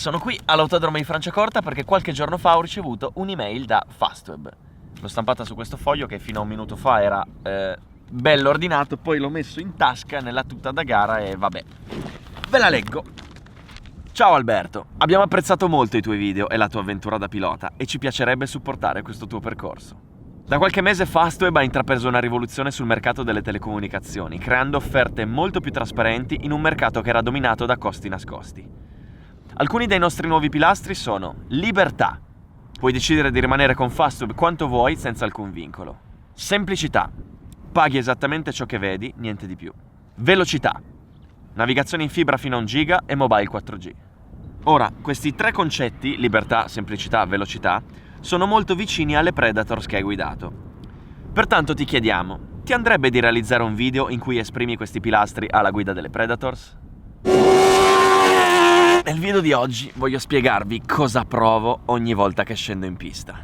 Sono qui all'autodromo di Franciacorta perché qualche giorno fa ho ricevuto un'email da Fastweb. L'ho stampata su questo foglio che fino a un minuto fa era bello ordinato, poi l'ho messo in tasca nella tuta da gara e vabbè. Ve la leggo. Ciao Alberto, abbiamo apprezzato molto i tuoi video e la tua avventura da pilota e ci piacerebbe supportare questo tuo percorso. Da qualche mese Fastweb ha intrapreso una rivoluzione sul mercato delle telecomunicazioni, creando offerte molto più trasparenti in un mercato che era dominato da costi nascosti. Alcuni dei nostri nuovi pilastri sono libertà. Puoi decidere di rimanere con Fastweb quanto vuoi senza alcun vincolo. Semplicità. Paghi esattamente ciò che vedi, niente di più. Velocità. Navigazione in fibra fino a 1 giga e mobile 4G. Ora, questi tre concetti, libertà, semplicità, velocità, sono molto vicini alle Predators che hai guidato. Pertanto ti chiediamo, ti andrebbe di realizzare un video in cui esprimi questi pilastri alla guida delle Predators? Nel video di oggi voglio spiegarvi cosa provo ogni volta che scendo in pista.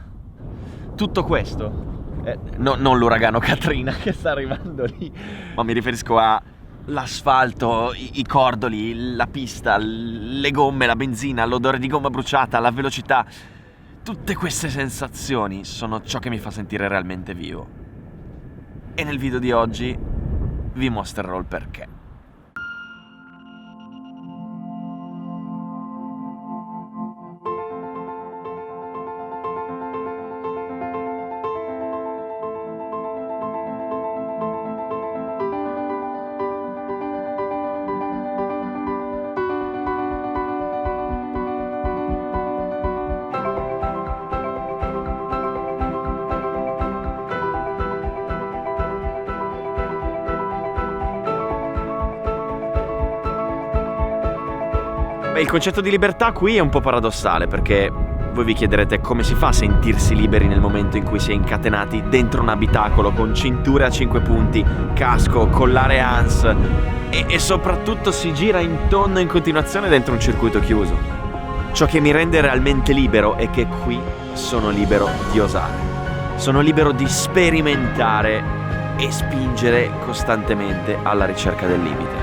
Tutto questo, non l'uragano Katrina che sta arrivando lì, ma mi riferisco all'asfalto, i cordoli, la pista, le gomme, la benzina, l'odore di gomma bruciata, la velocità. Tutte queste sensazioni sono ciò che mi fa sentire realmente vivo. E nel video di oggi vi mostrerò il perché. Beh, il concetto di libertà qui è un po' paradossale perché voi vi chiederete come si fa a sentirsi liberi nel momento in cui si è incatenati dentro un abitacolo con cinture a 5 punti, casco, collare ANS e soprattutto si gira in tondo in continuazione dentro un circuito chiuso. Ciò che mi rende realmente libero è che qui sono libero di osare, sono libero di sperimentare e spingere costantemente alla ricerca del limite.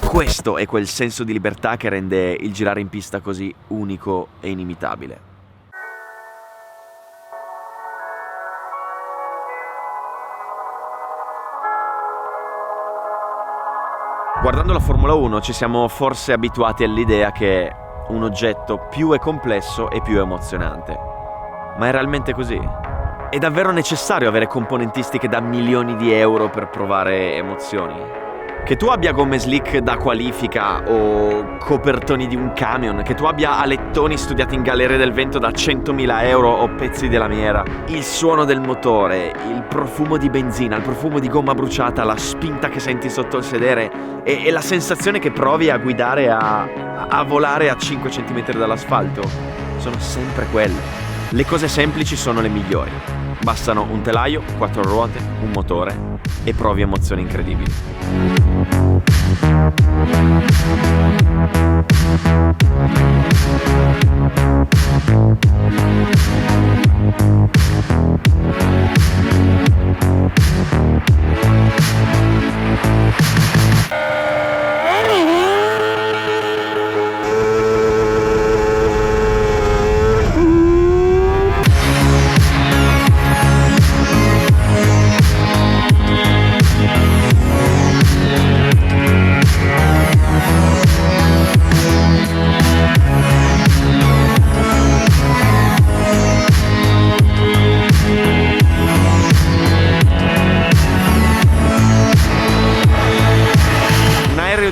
Questo è quel senso di libertà che rende il girare in pista così unico e inimitabile. Guardando la Formula 1 ci siamo forse abituati all'idea che un oggetto più è complesso e più è emozionante. Ma è realmente così? È davvero necessario avere componentistiche da milioni di euro per provare emozioni? Che tu abbia gomme slick da qualifica o copertoni di un camion, che tu abbia alettoni studiati in gallerie del vento da 100.000 euro o pezzi di lamiera, il suono del motore, il profumo di benzina, il profumo di gomma bruciata, la spinta che senti sotto il sedere e la sensazione che provi a guidare, a volare a 5 cm dall'asfalto, sono sempre quelle. Le cose semplici sono le migliori. Bastano un telaio, 4 ruote, un motore e provi emozioni incredibili.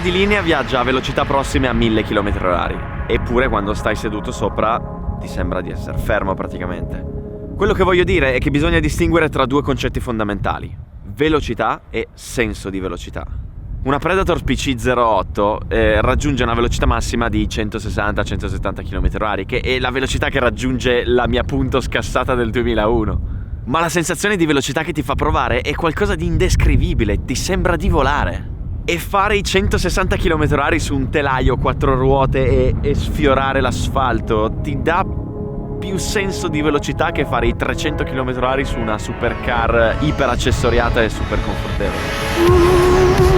Di linea viaggia a velocità prossime a 1000 km/h, eppure quando stai seduto sopra ti sembra di essere fermo praticamente. Quello che voglio dire è che bisogna distinguere tra due concetti fondamentali: velocità e senso di velocità. Una Predator PC-08 raggiunge una velocità massima di 160-170 km/h, che è la velocità che raggiunge la mia punto scassata del 2001. Ma la sensazione di velocità che ti fa provare è qualcosa di indescrivibile, ti sembra di volare. E fare i 160 km/h su un telaio, 4 ruote e sfiorare l'asfalto ti dà più senso di velocità che fare i 300 km/h su una supercar iper accessoriata e super confortevole.